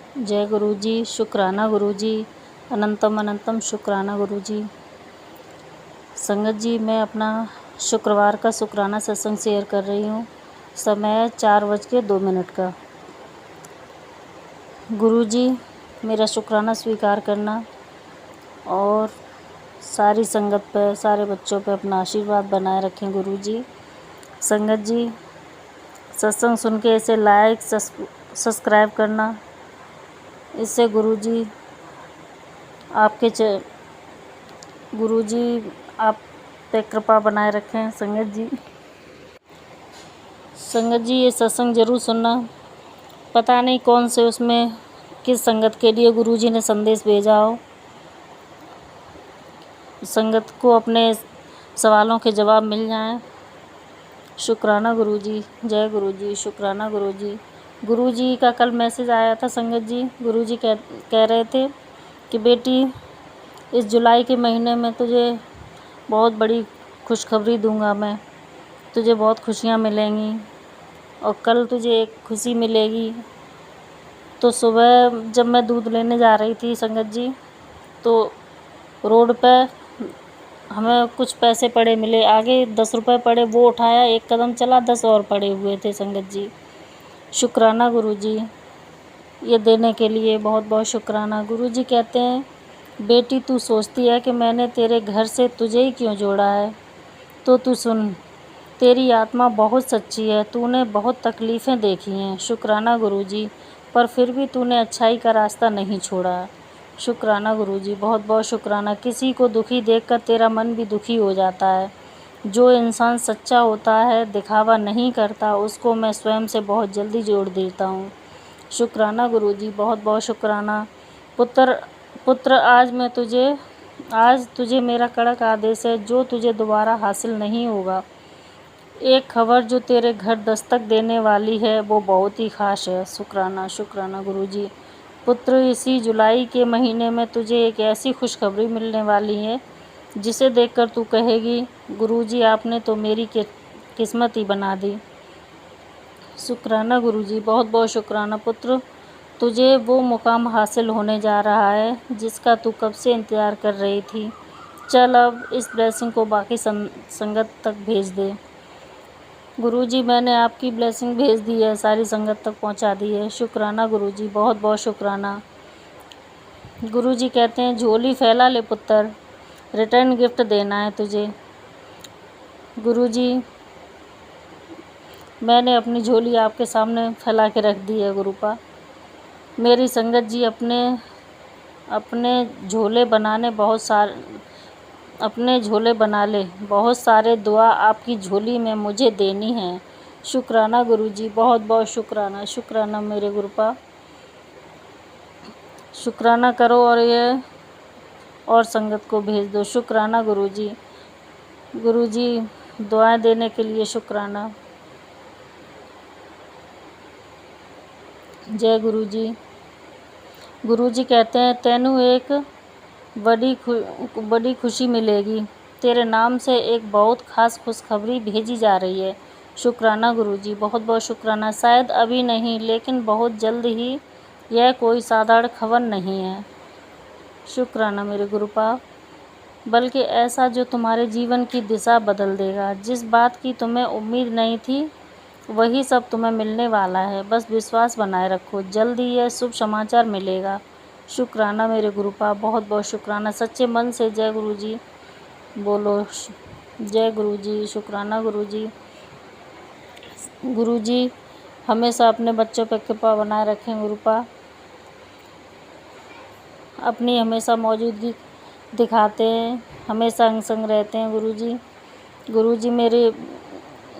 जय गुरु जी, शुक्राना गुरु जी, अनंतम अनंतम शुक्राना गुरु जी। संगत जी, मैं अपना शुक्रवार का शुक्राना सत्संग शेयर कर रही हूँ। समय 4:02 का। गुरु जी, मेरा शुक्राना स्वीकार करना और सारी संगत पर, सारे बच्चों पर अपना आशीर्वाद बनाए रखें गुरु जी। संगत जी, सत्संग सुन के इसे लाइक सब्सक्राइब करना, इससे गुरुजी आप पे कृपा बनाए रखें। संगत जी ये सत्संग ज़रूर सुनना। पता नहीं कौन से उसमें किस संगत के लिए गुरुजी ने संदेश भेजा हो। संगत को अपने सवालों के जवाब मिल जाएं। शुक्राना गुरुजी, जय गुरुजी, शुक्राना गुरुजी। गुरुजी का कल मैसेज आया था संगत जी। गुरुजी कह रहे थे कि बेटी, इस जुलाई के महीने में तुझे बहुत बड़ी खुशखबरी दूंगा मैं। तुझे बहुत खुशियाँ मिलेंगी और कल तुझे एक खुशी मिलेगी। तो सुबह जब मैं दूध लेने जा रही थी संगत जी, तो रोड पे हमें कुछ पैसे पड़े मिले। आगे 10 रुपये पड़े, वो उठाया, एक कदम चला, 10 और पड़े हुए थे संगत जी। शुक्राना गुरुजी, ये देने के लिए बहुत बहुत शुक्राना। गुरुजी कहते हैं, बेटी तू सोचती है कि मैंने तेरे घर से तुझे ही क्यों जोड़ा है, तो तू सुन, तेरी आत्मा बहुत सच्ची है। तूने बहुत तकलीफ़ें देखी हैं शुक्राना गुरुजी, पर फिर भी तूने अच्छाई का रास्ता नहीं छोड़ा। शुक्राना गुरुजी, बहुत बहुत शुक्राना। किसी को दुखी देखकर तेरा मन भी दुखी हो जाता है। जो इंसान सच्चा होता है, दिखावा नहीं करता, उसको मैं स्वयं से बहुत जल्दी जोड़ देता हूँ। शुक्राना गुरुजी, बहुत बहुत शुक्राना। पुत्र आज तुझे मेरा कड़क आदेश है, जो तुझे दोबारा हासिल नहीं होगा। एक खबर जो तेरे घर दस्तक देने वाली है, वो बहुत ही ख़ास है। शुक्राना शुक्राना गुरुजी। पुत्र, इसी जुलाई के महीने में तुझे एक ऐसी खुशखबरी मिलने वाली है जिसे देखकर तू कहेगी, गुरुजी आपने तो मेरी किस्मत ही बना दी। शुक्राना गुरुजी, बहुत बहुत शुक्राना। पुत्र, तुझे वो मुकाम हासिल होने जा रहा है जिसका तू कब से इंतज़ार कर रही थी। चल अब इस ब्लेसिंग को बाकी संगत तक भेज दे। गुरुजी, मैंने आपकी ब्लेसिंग भेज दी है, सारी संगत तक पहुंचा दी है। शुक्राना गुरुजी, बहुत बहुत शुक्राना। गुरुजी कहते हैं, झोली फैला ले पुत्र, रिटर्न गिफ्ट देना है तुझे। गुरुजी, मैंने अपनी झोली आपके सामने फैला के रख दी है गुरुपा। मेरी संगत जी, अपने झोले बना ले, बहुत सारे दुआ आपकी झोली में मुझे देनी है। शुक्राना गुरुजी, बहुत बहुत शुक्राना। शुक्राना मेरे गुरुपा, शुक्राना करो और संगत को भेज दो। शुक्राना गुरुजी। गुरुजी, दुआएं देने के लिए शुक्राना। जय गुरुजी। गुरुजी कहते हैं, तेनू एक बड़ी खुशी मिलेगी। तेरे नाम से एक बहुत ख़ास खुशखबरी भेजी जा रही है। शुक्राना गुरुजी, बहुत बहुत शुक्राना। शायद अभी नहीं, लेकिन बहुत जल्द ही। यह कोई साधारण खबर नहीं है शुक्राना मेरे गुरुपा, बल्कि ऐसा जो तुम्हारे जीवन की दिशा बदल देगा। जिस बात की तुम्हें उम्मीद नहीं थी, वही सब तुम्हें मिलने वाला है। बस विश्वास बनाए रखो, जल्द ही यह शुभ समाचार मिलेगा। शुक्राना मेरे गुरुपा, बहुत बहुत शुक्राना। सच्चे मन से जय गुरुजी बोलो। जय गुरुजी, शुक्राना गुरुजी। गुरुजी हमेशा अपने बच्चों पर कृपा बनाए रखें गुरुपा, अपनी हमेशा मौजूदगी दिखाते हैं, हमेशा अंग संग रहते हैं गुरुजी। गुरुजी, मेरे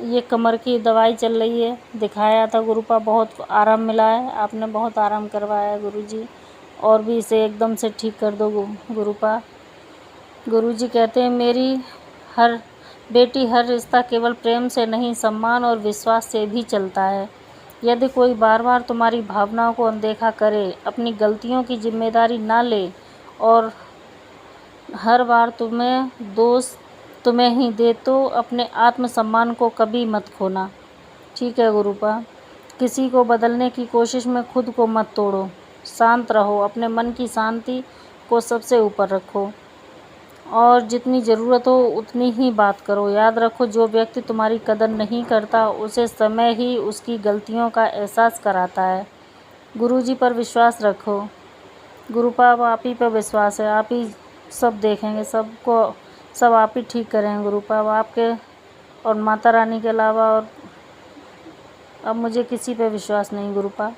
ये कमर की दवाई चल रही है, दिखाया था गुरुपा, बहुत आराम मिला है, आपने बहुत आराम करवाया है गुरुजी, और भी इसे एकदम से ठीक कर दो गुरुपा। गुरुजी कहते हैं, मेरी हर बेटी, हर रिश्ता केवल प्रेम से नहीं, सम्मान और विश्वास से भी चलता है। यदि कोई बार बार तुम्हारी भावनाओं को अनदेखा करे, अपनी गलतियों की जिम्मेदारी ना ले और हर बार दोष तुम्हें ही दे, तो अपने आत्मसम्मान को कभी मत खोना। ठीक है गुरुपा, किसी को बदलने की कोशिश में खुद को मत तोड़ो। शांत रहो, अपने मन की शांति को सबसे ऊपर रखो और जितनी ज़रूरत हो उतनी ही बात करो। याद रखो, जो व्यक्ति तुम्हारी कदर नहीं करता उसे समय ही उसकी गलतियों का एहसास कराता है। गुरुजी पर विश्वास रखो। गुरुपाप आप ही पर विश्वास है, आप ही सब देखेंगे, सब आप ही ठीक करेंगे गुरुपाप, आपके और माता रानी के अलावा और अब मुझे किसी पे विश्वास नहीं गुरुपाप।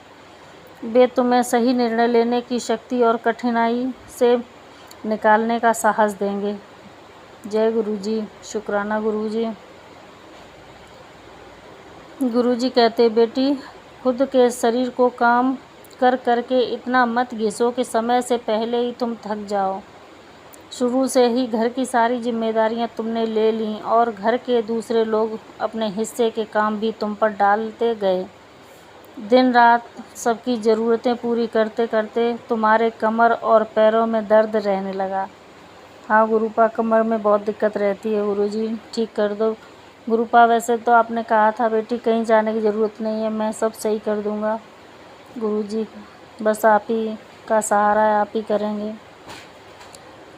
वे तुम्हें सही निर्णय लेने की शक्ति और कठिनाई से निकालने का साहस देंगे। जय गुरुजी, शुक्राना गुरुजी। गुरुजी कहते, बेटी खुद के शरीर को काम कर करके इतना मत घिसो कि समय से पहले ही तुम थक जाओ। शुरू से ही घर की सारी जिम्मेदारियां तुमने ले लीं और घर के दूसरे लोग अपने हिस्से के काम भी तुम पर डालते गए। दिन रात सबकी ज़रूरतें पूरी करते करते तुम्हारे कमर और पैरों में दर्द रहने लगा। हाँ गुरुपा, कमर में बहुत दिक्कत रहती है गुरुजी, ठीक कर दो गुरुपा। वैसे तो आपने कहा था बेटी कहीं जाने की ज़रूरत नहीं है, मैं सब सही कर दूँगा गुरुजी, बस आप ही का सहारा है, आप ही करेंगे।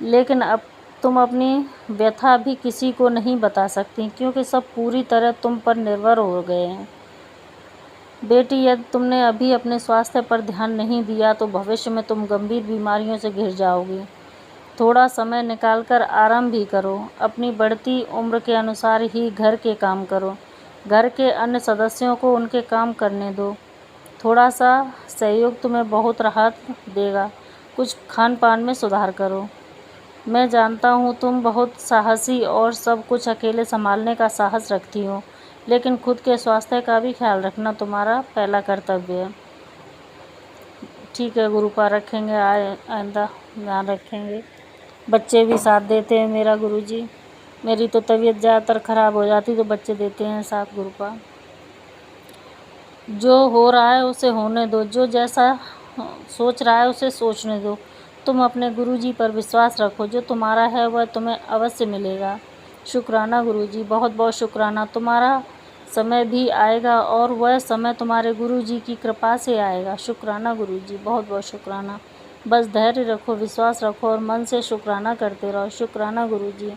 लेकिन अब तुम अपनी व्यथा भी किसी को नहीं बता सकती क्योंकि सब पूरी तरह तुम पर निर्भर हो गए हैं। बेटी, यदि तुमने अभी अपने स्वास्थ्य पर ध्यान नहीं दिया तो भविष्य में तुम गंभीर बीमारियों से घिर जाओगी। थोड़ा समय निकालकर आराम भी करो। अपनी बढ़ती उम्र के अनुसार ही घर के काम करो। घर के अन्य सदस्यों को उनके काम करने दो। थोड़ा सा सहयोग तुम्हें बहुत राहत देगा। कुछ खान पान में सुधार करो। मैं जानता हूँ तुम बहुत साहसी और सब कुछ अकेले संभालने का साहस रखती हो, लेकिन खुद के स्वास्थ्य का भी ख्याल रखना तुम्हारा पहला कर्तव्य है। ठीक है गुरुपा, रखेंगे, आइंदा ध्यान रखेंगे। बच्चे भी साथ देते हैं मेरा गुरुजी, मेरी तो तबीयत ज़्यादातर ख़राब हो जाती तो बच्चे देते हैं साथ गुरुपा। जो हो रहा है उसे होने दो, जो जैसा सोच रहा है उसे सोचने दो। तुम अपने गुरुजी पर विश्वास रखो, जो तुम्हारा है वह तुम्हें अवश्य मिलेगा। शुक्राना गुरुजी, बहुत बहुत शुक्राना। तुम्हारा समय भी आएगा और वह समय तुम्हारे गुरुजी की कृपा से आएगा। शुक्राना गुरुजी, बहुत बहुत शुक्राना। बस धैर्य रखो, विश्वास रखो और मन से शुक्राना करते रहो। शुक्राना गुरुजी,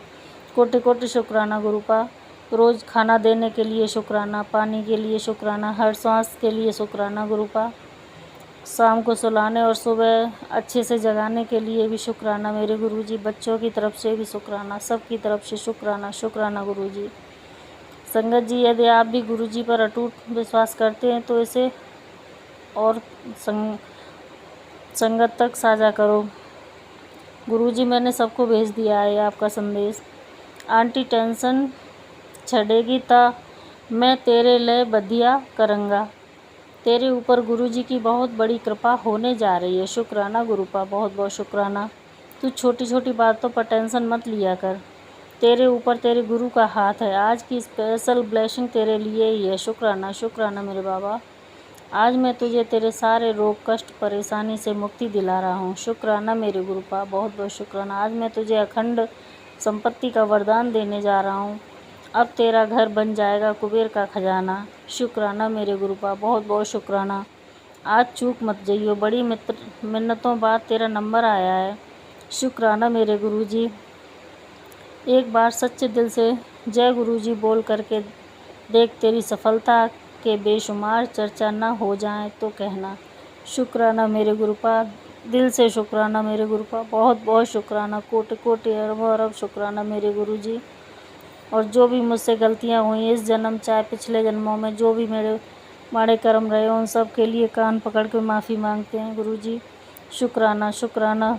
कोटि कोटि शुक्राना गुरुपा। रोज़ खाना देने के लिए शुक्राना, पानी के लिए शुक्राना, हर सांस के लिए शुक्राना गुरुपा। शाम को सुलाने और सुबह अच्छे से जगाने के लिए भी शुक्राना मेरे गुरुजी। बच्चों की तरफ से भी शुक्राना, सबकी तरफ से शुक्राना, शुक्राना गुरुजी। संगत जी, यदि आप भी गुरुजी पर अटूट विश्वास करते हैं तो इसे और संगत तक साझा करो। गुरुजी, मैंने सबको भेज दिया है आपका संदेश। आंटी टेंशन छड़ेगी ता मैं तेरे लिए बधिया करूँगा। तेरे ऊपर गुरुजी की बहुत बड़ी कृपा होने जा रही है। शुक्राना गुरुपा, बहुत बहुत शुक्राना। तू छोटी छोटी बातों पर टेंशन मत लिया कर, तेरे ऊपर तेरे गुरु का हाथ है। आज की स्पेशल ब्लेसिंग तेरे लिए ही है। शुक्राना शुक्राना मेरे बाबा। आज मैं तुझे तेरे सारे रोग कष्ट परेशानी से मुक्ति दिला रहा हूँ। शुक्राना मेरे गुरुपा, बहुत बहुत शुक्राना। आज मैं तुझे अखंड संपत्ति का वरदान देने जा रहा हूँ। अब तेरा घर बन जाएगा कुबेर का खजाना। शुक्राना मेरे गुरुपा, बहुत बहुत शुक्राना। आज चूक मत जाइयो, बड़ी मिन्नतों बाद तेरा नंबर आया है। शुक्राना मेरे गुरुजी। एक बार सच्चे दिल से जय गुरुजी बोल करके देख, तेरी सफलता के बेशुमार चर्चा न हो जाए तो कहना। शुक्राना मेरे गुरुपा, दिल से शुक्राना मेरे गुरुपा, बहुत बहुत शुक्राना, कोटि कोटि अरबों अरब शुक्राना मेरे गुरुजी। और जो भी मुझसे गलतियां हुई इस जन्म चाहे पिछले जन्मों में, जो भी मेरे माड़े कर्म रहे उन सब के लिए कान पकड़ के माफ़ी मांगते हैं गुरुजी। शुक्राना शुक्राना।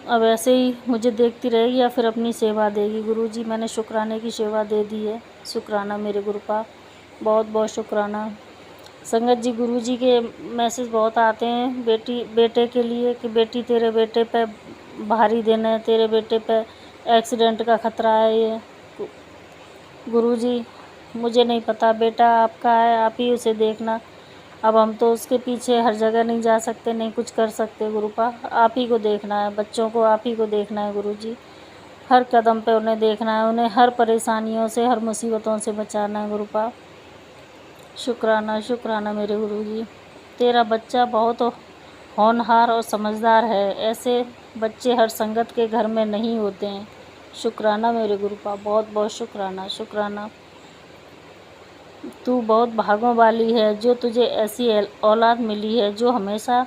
अब ऐसे ही मुझे देखती रहेगी या फिर अपनी सेवा देगी गुरुजी। मैंने शुक्राने की सेवा दे दी है। शुक्राना मेरे गुरुपा, बहुत बहुत शुक्राना। संगत जी, गुरुजी के मैसेज बहुत आते हैं बेटे के लिए कि बेटी तेरे बेटे पे भारी दिन है, तेरे बेटे पे एक्सीडेंट का खतरा है। ये गुरुजी, मुझे नहीं पता, बेटा आपका है, आप ही उसे देखना। अब हम तो उसके पीछे हर जगह नहीं जा सकते, नहीं कुछ कर सकते गुरुपा। आप ही को देखना है, बच्चों को आप ही को देखना है गुरुजी। हर कदम पे उन्हें देखना है, उन्हें हर परेशानियों से हर मुसीबतों से बचाना है गुरुपा। शुक्राना शुक्राना मेरे गुरुजी। तेरा बच्चा बहुत होनहार और समझदार है। ऐसे बच्चे हर संगत के घर में नहीं होते हैं। शुक्राना मेरे गुरुपा, बहुत बहुत शुक्राना। शुक्राना, तू बहुत भागों वाली है जो तुझे ऐसी औलाद मिली है जो हमेशा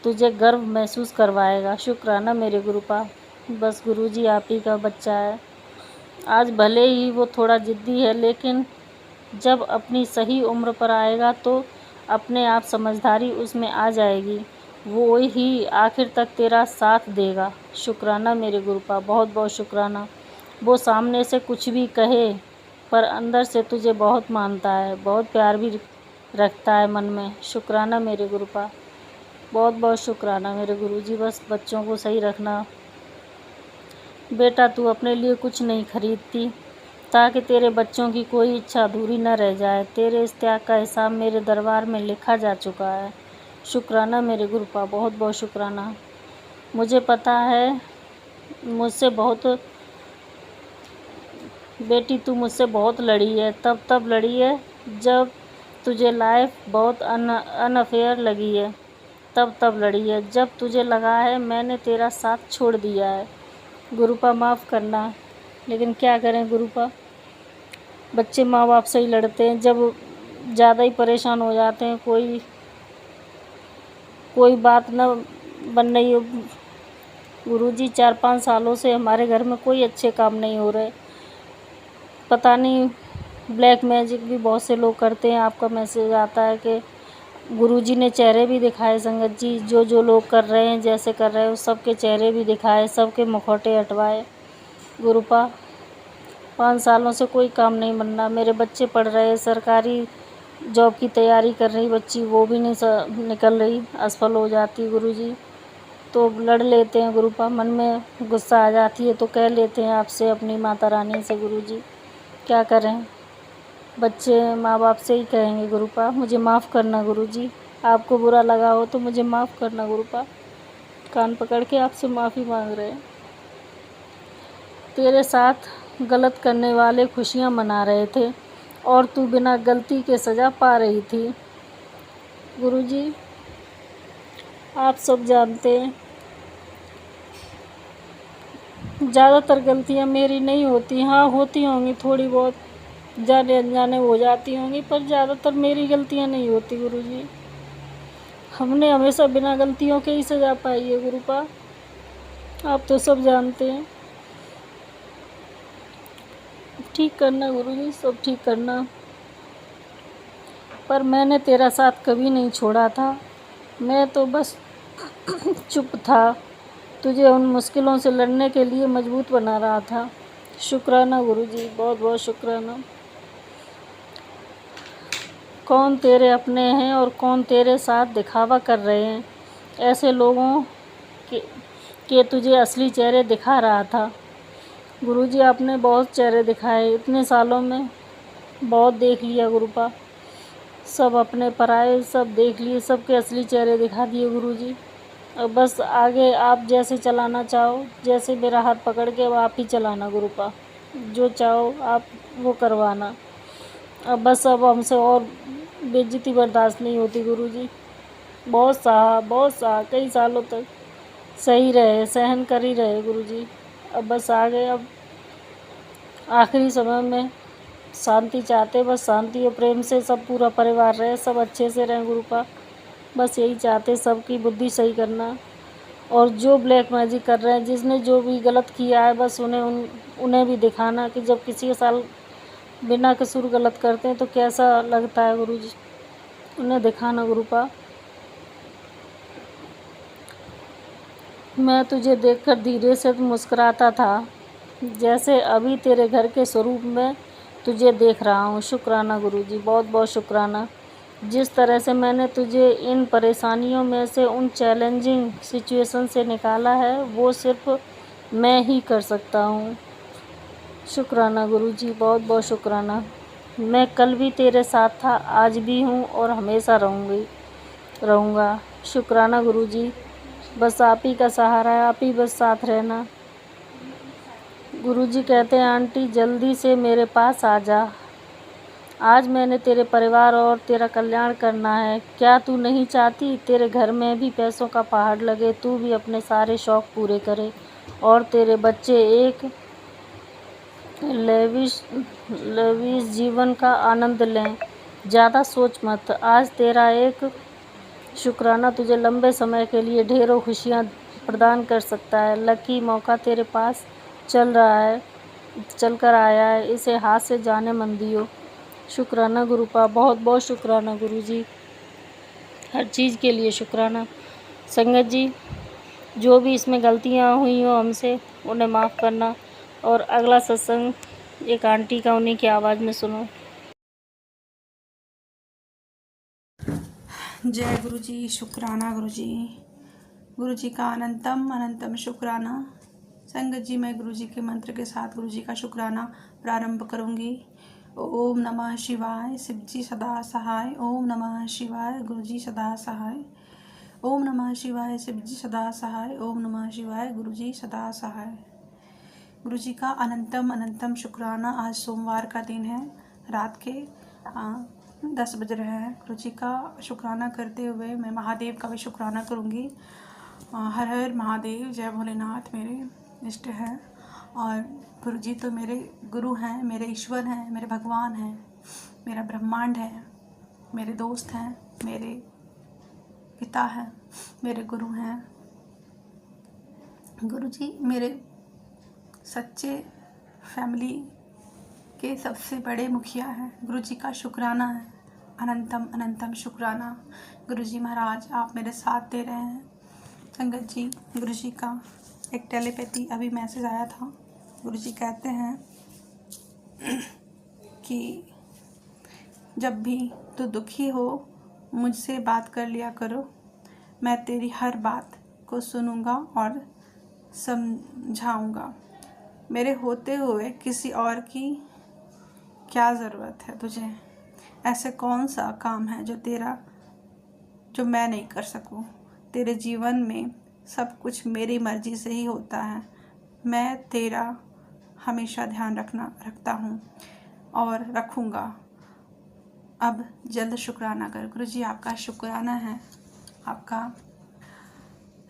तुझे गर्व महसूस करवाएगा। शुक्राना मेरे गुरुपा। बस गुरुजी आप ही का बच्चा है। आज भले ही वो थोड़ा ज़िद्दी है, लेकिन जब अपनी सही उम्र पर आएगा तो अपने आप समझदारी उसमें आ जाएगी। वो ही आखिर तक तेरा साथ देगा। शुक्राना मेरे गुरुपा, बहुत बहुत शुक्राना। वो सामने से कुछ भी कहे पर अंदर से तुझे बहुत मानता है, बहुत प्यार भी रखता है मन में। शुक्राना मेरे गुरुपा, बहुत बहुत शुक्राना मेरे गुरुजी। बस बच्चों को सही रखना। बेटा तू अपने लिए कुछ नहीं खरीदती ताकि तेरे बच्चों की कोई इच्छा अधूरी न रह जाए। तेरे इस त्याग का हिसाब मेरे दरबार में लिखा जा चुका है। शुक्राना मेरे गुरुपा, बहुत बहुत शुक्राना। मुझे पता है मुझसे बहुत बेटी तू मुझसे बहुत लड़ी है, तब लड़ी है जब तुझे लाइफ बहुत अनफेयर लगी है। तब लड़ी है जब तुझे लगा है मैंने तेरा साथ छोड़ दिया है। गुरुपा माफ़ करना, लेकिन क्या करें गुरुपा, बच्चे माँ बाप से ही लड़ते हैं। जब ज़्यादा ही परेशान हो जाते हैं, कोई बात न बन रही हो। गुरुजी 4-5 सालों से हमारे घर में कोई अच्छे काम नहीं हो रहे। पता नहीं, ब्लैक मैजिक भी बहुत से लोग करते हैं। आपका मैसेज आता है कि गुरुजी ने चेहरे भी दिखाए संगत जी, जो लोग कर रहे हैं जैसे कर रहे हो सबके चेहरे भी दिखाए, सबके मुखौटे हटवाए। गुरुपा 5 सालों से कोई काम नहीं बन रहा। मेरे बच्चे पढ़ रहे हैं, सरकारी जॉब की तैयारी कर रही बच्ची, वो भी नहीं निकल रही, असफल हो जाती। गुरुजी तो लड़ लेते हैं गुरुपा, मन में गुस्सा आ जाती है तो कह लेते हैं आपसे, अपनी माता रानी से। गुरुजी क्या करें, बच्चे माँ बाप से ही कहेंगे। गुरुपा मुझे माफ़ करना गुरुजी, आपको बुरा लगा हो तो मुझे माफ़ करना गुरुपा। कान पकड़ के आपसे माफ़ी मांग रहे हैं। तेरे साथ गलत करने वाले खुशियाँ मना रहे थे और तू बिना गलती के सज़ा पा रही थी। गुरुजी आप सब जानते हैं ज़्यादातर गलतियाँ मेरी नहीं होती। हाँ होती होंगी, थोड़ी बहुत जाने अनजाने हो जाती होंगी, पर ज़्यादातर मेरी गलतियाँ नहीं होती। गुरुजी हमने हमेशा बिना गलतियों के ही सज़ा पाई है। गुरुपा आप तो सब जानते हैं। ठीक करना गुरुजी, सब ठीक करना। पर मैंने तेरा साथ कभी नहीं छोड़ा था, मैं तो बस चुप था, तुझे उन मुश्किलों से लड़ने के लिए मजबूत बना रहा था। शुक्राना गुरुजी, बहुत बहुत शुक्राना। कौन तेरे अपने हैं और कौन तेरे साथ दिखावा कर रहे हैं, ऐसे लोगों के तुझे असली चेहरे दिखा रहा था। गुरुजी आपने बहुत चेहरे दिखाए, इतने सालों में बहुत देख लिया गुरुपा, सब अपने पराए सब देख लिए, सबके असली चेहरे दिखा दिए गुरुजी। अब बस आगे आप जैसे चलाना चाहो, जैसे मेरा हाथ पकड़ के अब आप ही चलाना गुरुपा, जो चाहो आप वो करवाना। अब बस अब हमसे और बेइज्जती बर्दाश्त नहीं होती गुरुजी। बहुत सहा कई सालों तक सही रहे, सहन कर ही रहे गुरुजी। अब बस आगे अब आखिरी समय में शांति चाहते, बस शांति और प्रेम से सब पूरा परिवार रहे, सब अच्छे से रहें गुरुपा, बस यही चाहते, सबकी बुद्धि सही करना। और जो ब्लैक मैजिक कर रहे हैं, जिसने जो भी गलत किया है, बस उन्हें भी दिखाना कि जब किसी के साथ बिना कसूर गलत करते हैं तो कैसा लगता है गुरुजी, उन्हें दिखाना गुरुपा। मैं तुझे देखकर धीरे से मुस्कुराता था, जैसे अभी तेरे घर के स्वरूप में तुझे देख रहा हूँ। शुक्राना गुरुजी, बहुत बहुत शुक्राना। जिस तरह से मैंने तुझे इन परेशानियों में से, उन चैलेंजिंग सिचुएशन से निकाला है, वो सिर्फ मैं ही कर सकता हूँ। शुक्राना गुरुजी, बहुत बहुत शुक्राना। मैं कल भी तेरे साथ था, आज भी हूँ और हमेशा रहूँगा। शुक्राना गुरुजी, बस आप ही का सहारा है, आप ही बस साथ रहना। गुरुजी कहते हैं आंटी जल्दी से मेरे पास आ जा, आज मैंने तेरे परिवार और तेरा कल्याण करना है। क्या तू नहीं चाहती तेरे घर में भी पैसों का पहाड़ लगे, तू भी अपने सारे शौक पूरे करे और तेरे बच्चे एक लेविश लेविश जीवन का आनंद लें। ज़्यादा सोच मत। आज तेरा एक शुक्राना तुझे लंबे समय के लिए ढेरों खुशियाँ प्रदान कर सकता है। लकी मौका तेरे पास चल कर आया है, इसे हाथ से जाने मन दियो। शुक्राना गुरुपा, बहुत बहुत शुक्राना गुरुजी, हर चीज़ के लिए शुक्राना। संगत जी, जो भी इसमें गलतियाँ हुई हो हमसे, उन्हें माफ़ करना। और अगला सत्संग एक आंटी का, उन्हीं की आवाज़ में सुनो। जय गुरु जी, शुक्राना गुरु जी। गुरु जी का अनंतम अनंतम शुक्राना। संगत जी, मैं गुरु जी के मंत्र के साथ गुरु जी का शुक्राना प्रारंभ करूंगी। ओम नमः शिवाय, शिव जी सदा सहाय। ओम नमः शिवाय, गुरु जी सदा सहाय। ओम नमः शिवाय, शिव जी सदा सहाय। ओम नमः शिवाय, गुरु जी सदा सहाय। गुरु जी का अनंतम अनंतम शुक्राना। आज सोमवार का दिन है, रात के 10 बज रहे हैं। गुरु जी का शुक्राना करते हुए मैं महादेव का भी शुक्राना करूँगी। हर हर महादेव, जय भोलेनाथ मेरे इष्ट हैं। और गुरु जी तो मेरे गुरु हैं, मेरे ईश्वर हैं, मेरे भगवान हैं, मेरा ब्रह्मांड है, मेरे दोस्त हैं, मेरे पिता हैं, मेरे गुरु हैं। गुरु जी मेरे सच्चे फैमिली के सबसे बड़े मुखिया हैं। गुरु जी का शुक्राना है, अनंतम अनंतम शुक्राना। गुरु जी महाराज, आप मेरे साथ दे रहे हैं। संगत जी, गुरु जी का एक टेलीपैथी अभी मैसेज आया था। गुरु जी कहते हैं कि जब भी तू दुखी हो मुझसे बात कर लिया करो, मैं तेरी हर बात को सुनूंगा और समझाऊंगा। मेरे होते हुए किसी और की क्या ज़रूरत है तुझे? ऐसे कौन सा काम है जो मैं नहीं कर सकूं? तेरे जीवन में सब कुछ मेरी मर्जी से ही होता है। मैं तेरा हमेशा ध्यान रखता हूँ और रखूँगा। अब जल्द शुक्राना कर। गुरु जी, आपका शुक्राना है, आपका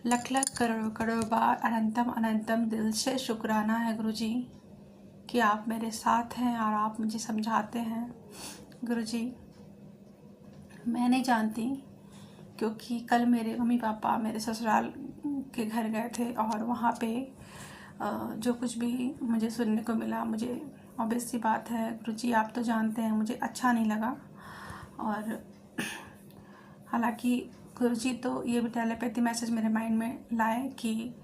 लख लख करोड़ करोड़ बार अनंतम अनंतम दिल से शुक्राना है गुरु जी, कि आप मेरे साथ हैं और आप मुझे समझाते हैं। गुरु जी, मैं नहीं जानती, क्योंकि कल मेरे मम्मी पापा मेरे ससुराल के घर गए थे और वहाँ पे जो कुछ भी मुझे सुनने को मिला, मुझे ऑब्वियस सी बात है गुरु जी, आप तो जानते हैं, मुझे अच्छा नहीं लगा। और हालांकि गुरु जी तो ये भी टेलीपैथी मैसेज मेरे माइंड में लाए कि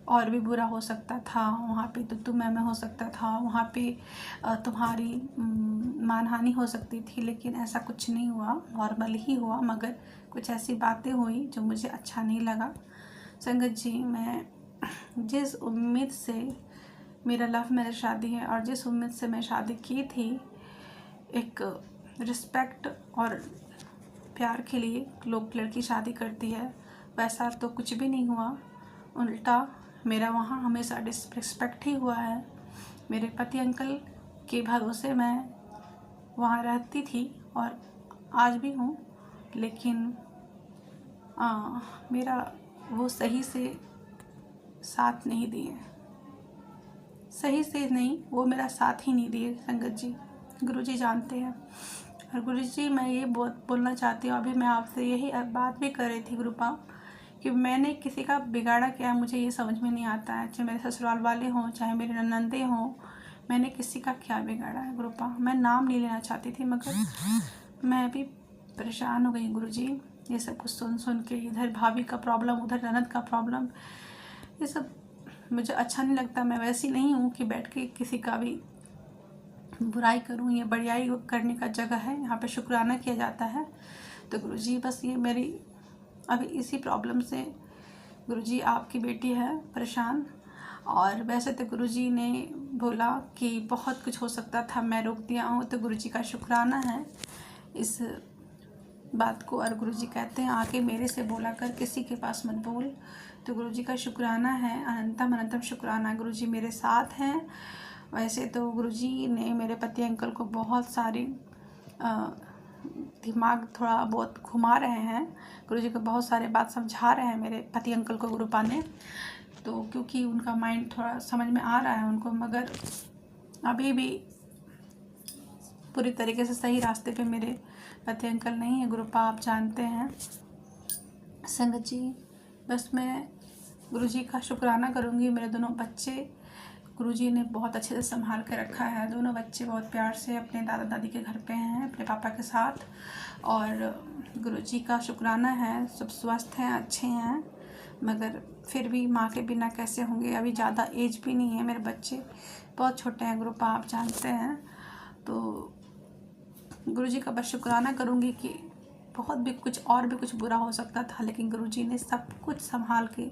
और भी बुरा हो सकता था, वहाँ पे तो तुम मैं हो सकता था, वहाँ पे तुम्हारी मानहानि हो सकती थी, लेकिन ऐसा कुछ नहीं हुआ, नॉर्मल ही हुआ। मगर कुछ ऐसी बातें हुई जो मुझे अच्छा नहीं लगा। संगत जी, मैं जिस उम्मीद से मेरा लव मैरिज शादी है और जिस उम्मीद से मैं शादी की थी, एक रिस्पेक्ट और प्यार के लिए लोग लड़की शादी करती है, वैसा तो कुछ भी नहीं हुआ। उल्टा मेरा वहाँ हमेशा डिसरिस्पेक्ट ही हुआ है। मेरे पति अंकल के भरोसे मैं वहाँ रहती थी और आज भी हूँ, लेकिन मेरा वो सही से साथ नहीं दिए, सही से नहीं, वो मेरा साथ ही नहीं दिए। संगत जी, गुरु जी जानते हैं। और गुरु जी, मैं ये बोलना चाहती हूँ, अभी मैं आपसे यही बात भी कर रही थी गुरुपा, कि मैंने किसी का बिगाड़ा क्या, मुझे ये समझ में नहीं आता है। चाहे मेरे ससुराल वाले हों, चाहे मेरे ननंदे हों, मैंने किसी का क्या बिगाड़ा है गुरुपा? मैं नाम नहीं लेना चाहती थी, मगर मैं भी परेशान हो गई गुरु जी, ये सब कुछ सुन के। इधर भाभी का प्रॉब्लम, उधर ननद का प्रॉब्लम, ये सब मुझे अच्छा नहीं लगता। मैं वैसी नहीं हूँ कि बैठ के किसी का भी बुराई करूँ। ये बढ़ियाई करने का जगह है, यहाँ पे शुक्राना किया जाता है। तो गुरु जी, बस ये मेरी अभी इसी प्रॉब्लम से गुरु जी, आपकी बेटी है परेशान। और वैसे तो गुरु जी ने बोला कि बहुत कुछ हो सकता था, मैं रोक दिया हूँ, तो गुरु जी का शुक्राना है इस बात को। और गुरु जी कहते हैं, आके मेरे से बोला कर, किसी के पास मत बोल। तो गुरु जी का शुक्राना है, अनंतम अनंतम शुक्राना। गुरु जी मेरे साथ हैं। वैसे तो गुरु जी ने मेरे पति अंकल को बहुत सारी दिमाग थोड़ा बहुत घुमा रहे हैं। गुरुजी को बहुत सारे बात समझा रहे हैं मेरे पति अंकल को गुरुपा ने, तो क्योंकि उनका माइंड थोड़ा समझ में आ रहा है उनको, मगर अभी भी पूरी तरीके से सही रास्ते पे मेरे पति अंकल नहीं है गुरुपा, आप जानते हैं। संगत जी, बस मैं गुरुजी का शुक्राना करूँगी। मेरे दोनों बच्चे गुरुजी ने बहुत अच्छे से संभाल के रखा है। दोनों बच्चे बहुत प्यार से अपने दादा दादी के घर पे हैं अपने पापा के साथ, और गुरुजी का शुक्राना है सब स्वस्थ हैं, अच्छे हैं। मगर फिर भी माँ के बिना कैसे होंगे, अभी ज़्यादा एज भी नहीं है, मेरे बच्चे बहुत छोटे हैं गुरुपा, आप जानते हैं। तो गुरुजी का बस शुक्राना करूँगी कि बहुत भी कुछ और भी कुछ बुरा हो सकता था, लेकिन गुरुजी ने सब कुछ संभाल के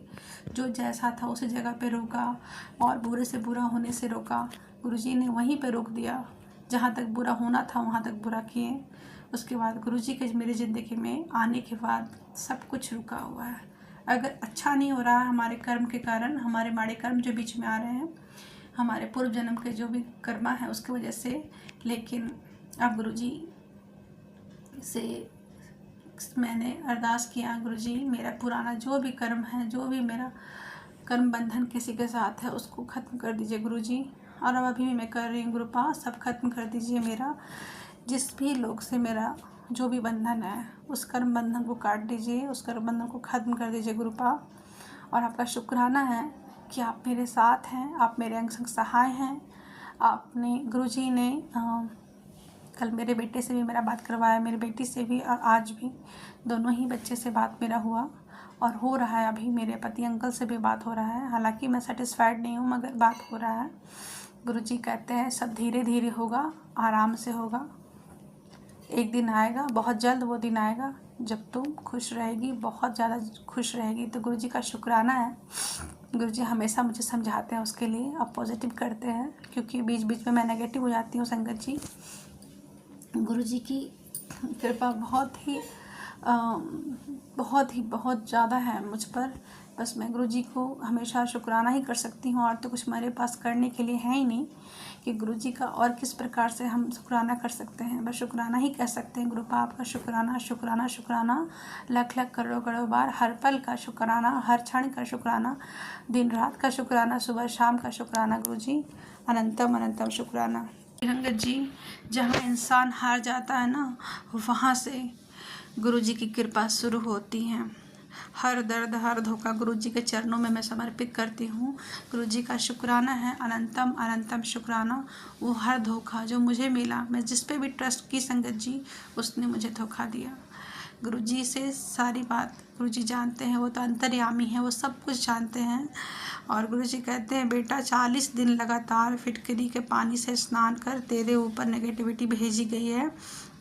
जो जैसा था उसी जगह पे रोका, और बुरे से बुरा होने से रोका। गुरुजी ने वहीं पे रोक दिया, जहाँ तक बुरा होना था वहाँ तक बुरा किए। उसके बाद गुरुजी के मेरी ज़िंदगी में आने के बाद सब कुछ रुका हुआ है। अगर अच्छा नहीं हो रहा है हमारे कर्म के कारण, हमारे माड़े कर्म जो बीच में आ रहे हैं, हमारे पूर्व जन्म के जो भी कर्मा है उसकी वजह से, लेकिन अब गुरुजी से मैंने अरदास किया, गुरुजी मेरा पुराना जो भी कर्म है, जो भी मेरा कर्म बंधन किसी के साथ है उसको ख़त्म कर दीजिए गुरुजी। और अब अभी भी मैं कर रही हूँ गुरुपा, सब ख़त्म कर दीजिए मेरा, जिस भी लोग से मेरा जो भी बंधन है उस कर्म बंधन को काट दीजिए, उस कर्म बंधन को ख़त्म कर दीजिए गुरुपा। और आपका शुक्राना है कि आप मेरे साथ हैं, आप मेरे अंग संग सहाय हैं। आपने गुरुजी ने कल मेरे बेटे से भी मेरा बात करवाया, मेरी बेटी से भी, और आज भी दोनों ही बच्चे से बात मेरा हुआ और हो रहा है। अभी मेरे पति अंकल से भी बात हो रहा है, हालांकि मैं सेटिस्फाइड नहीं हूँ, मगर बात हो रहा है। गुरुजी कहते हैं सब धीरे धीरे होगा, आराम से होगा, एक दिन आएगा, बहुत जल्द वो दिन आएगा जब तुम खुश रहेगी, बहुत ज़्यादा खुश रहेगी। तो गुरुजी का शुक्राना है। गुरुजी हमेशा मुझे समझाते हैं, उसके लिए आप पॉजिटिव करते हैं, क्योंकि बीच बीच में मैं नेगेटिव हो जाती हूँ संगत जी। गुरुजी की कृपा बहुत ज़्यादा है मुझ पर। बस मैं गुरुजी को हमेशा शुक्राना ही कर सकती हूँ, और तो कुछ मेरे पास करने के लिए है ही नहीं कि गुरुजी का और किस प्रकार से हम शुक्राना कर सकते हैं। बस शुक्राना ही कह सकते हैं। गुरुपा आपका शुक्राना शुक्राना शुक्राना, लख लख करोड़ों करोड़ों बार, हर पल का शुक्राना, हर क्षण का शुक्राना, दिन रात का शुक्राना, सुबह शाम का शुक्राना। गुरुजी अनंतम अनंतम शुक्राना। संगत जी, जहाँ इंसान हार जाता है ना, वहाँ से गुरुजी की कृपा शुरू होती है। हर दर्द हर धोखा गुरुजी के चरणों में मैं समर्पित करती हूँ। गुरुजी का शुक्राना है, अनंतम अनंतम शुक्राना। वो हर धोखा जो मुझे मिला, मैं जिस पे भी ट्रस्ट की संगत जी, उसने मुझे धोखा दिया। गुरुजी से सारी बात गुरुजी जानते हैं, वो तो अंतर्यामी हैं, वो सब कुछ जानते हैं। और गुरुजी कहते हैं बेटा 40 दिन लगातार फिटकरी के पानी से स्नान कर, तेरे ऊपर नेगेटिविटी भेजी गई है,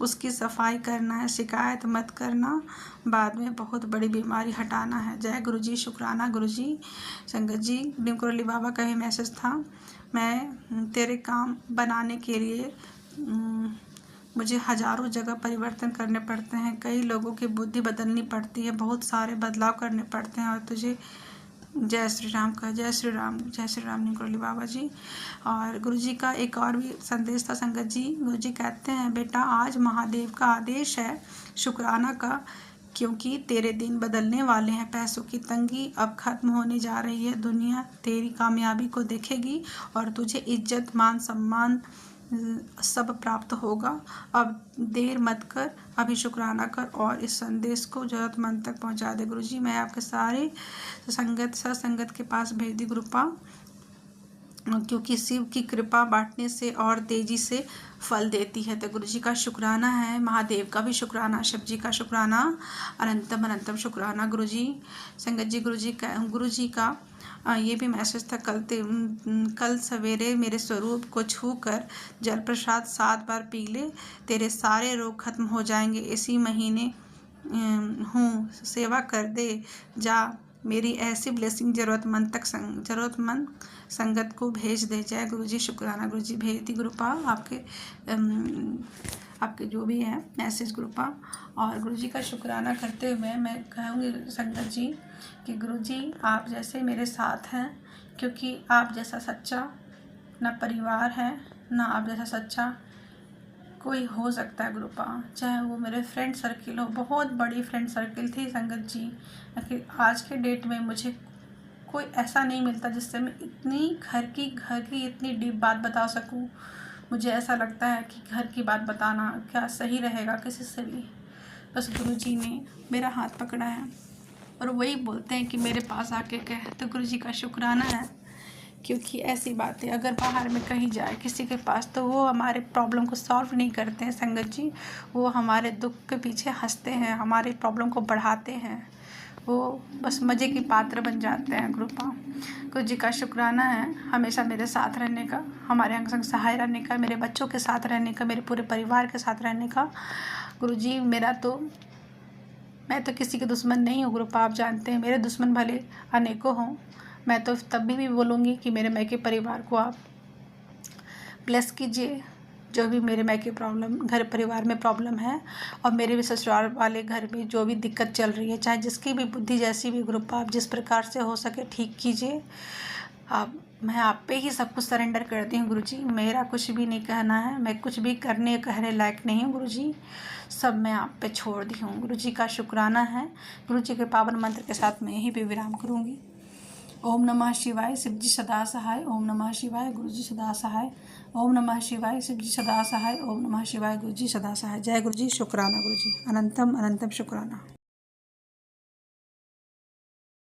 उसकी सफाई करना है, शिकायत मत करना, बाद में बहुत बड़ी बीमारी हटाना है। जय गुरुजी, शुक्राना गुरुजी। संगत जी, नीम करोली बाबा का ही मैसेज था। मैं तेरे काम बनाने के लिए मुझे हज़ारों जगह परिवर्तन करने पड़ते हैं, कई लोगों की बुद्धि बदलनी पड़ती है, बहुत सारे बदलाव करने पड़ते हैं, और तुझे जय श्री राम का, जय श्री राम, जय श्री राम नीम करोली बाबा जी। और गुरुजी का एक और भी संदेश था संगत जी। गुरुजी कहते हैं बेटा आज महादेव का आदेश है शुक्राना का, क्योंकि तेरे दिन बदलने वाले हैं। पैसों की तंगी अब खत्म होने जा रही है, दुनिया तेरी कामयाबी को देखेगी और तुझे इज्जत मान सम्मान सब प्राप्त होगा। अब देर मत कर, अभी शुक्राना कर और इस संदेश को ज़रूरतमंद तक पहुंचा दे। गुरुजी मैं आपके सारे सत्संगत के पास भेज दी गुरुपा, क्योंकि शिव की कृपा बांटने से और तेजी से फल देती है। तो गुरुजी का शुक्राना है, महादेव का भी शुक्राना, शिव जी का शुक्राना, अनंतम अनंतम शुक्राना गुरुजी। संगत जी गुरुजी का ये भी मैसेज था, कल सवेरे मेरे स्वरूप को छू कर जल प्रसाद 7 बार पी ले, तेरे सारे रोग खत्म हो जाएंगे। इसी महीने हूँ, सेवा कर दे जा, मेरी ऐसी ब्लेसिंग ज़रूरतमंद संगत को भेज दे। जय गुरुजी, शुक्राना गुरुजी। भेज दी गुरुपा आपके जो भी है मैसेज गुरुपा। और गुरुजी का शुक्राना करते हुए मैं कहूँगी संगत जी कि गुरुजी आप जैसे मेरे साथ हैं, क्योंकि आप जैसा सच्चा ना परिवार है, ना आप जैसा सच्चा कोई हो सकता है गुरुपा, चाहे वो मेरे फ्रेंड सर्किल हो, बहुत बड़ी फ्रेंड सर्किल थी संगत जी, लेकिन आज के डेट में मुझे कोई ऐसा नहीं मिलता जिससे मैं इतनी घर की इतनी डीप बात बता सकूं। मुझे ऐसा लगता है कि घर की बात बताना क्या सही रहेगा किसी से भी। बस गुरुजी ने मेरा हाथ पकड़ा है और वही बोलते हैं कि मेरे पास आके कह, तो गुरुजी का शुक्राना है। क्योंकि ऐसी बातें अगर बाहर में कहीं जाए किसी के पास, तो वो हमारे प्रॉब्लम को सॉल्व नहीं करते हैं संगत जी, वो हमारे दुख के पीछे हंसते हैं, हमारी प्रॉब्लम को बढ़ाते हैं, वो बस मज़े की पात्र बन जाते हैं गुरुपा। गुरु जी का शुक्राना है हमेशा मेरे साथ रहने का, हमारे अंग संग सहाय रहने का, मेरे बच्चों के साथ रहने का, मेरे पूरे परिवार के साथ रहने का। गुरु जी मैं तो किसी के दुश्मन नहीं हूँ गुरुपा, आप जानते हैं मेरे दुश्मन भले अनेकों हों, मैं तो तभी भी बोलूँगी कि मेरे मैके परिवार को आप ब्लेस कीजिए। जो भी मेरे मैके घर परिवार में प्रॉब्लम है और मेरे भी ससुराल वाले घर में जो भी दिक्कत चल रही है, चाहे जिसकी भी बुद्धि जैसी भी गुरुपा, आप जिस प्रकार से हो सके ठीक कीजिए। मैं आप पे ही सब कुछ सरेंडर करती हूँ गुरुजी, मेरा कुछ भी नहीं कहना है, मैं कुछ भी कहने लायक नहीं हूँ गुरुजी, सब मैं आप पे छोड़ दी हूँ। गुरुजी का शुक्राना है। गुरुजी के पावन मंत्र के साथ मैं यहीं पे विराम करूँगी। ओम नमः शिवाय, शिवजी सदा सहाय। ओम नमः शिवाय, गुरुजी सदा सहाय। ओम नमः शिवाय, शिवजी सदा सहाय। ओम नमः शिवाय, गुरुजी सदा सहाय। जय गुरुजी, शुक्राना गुरुजी, अनंतम अनंतम शुक्राना।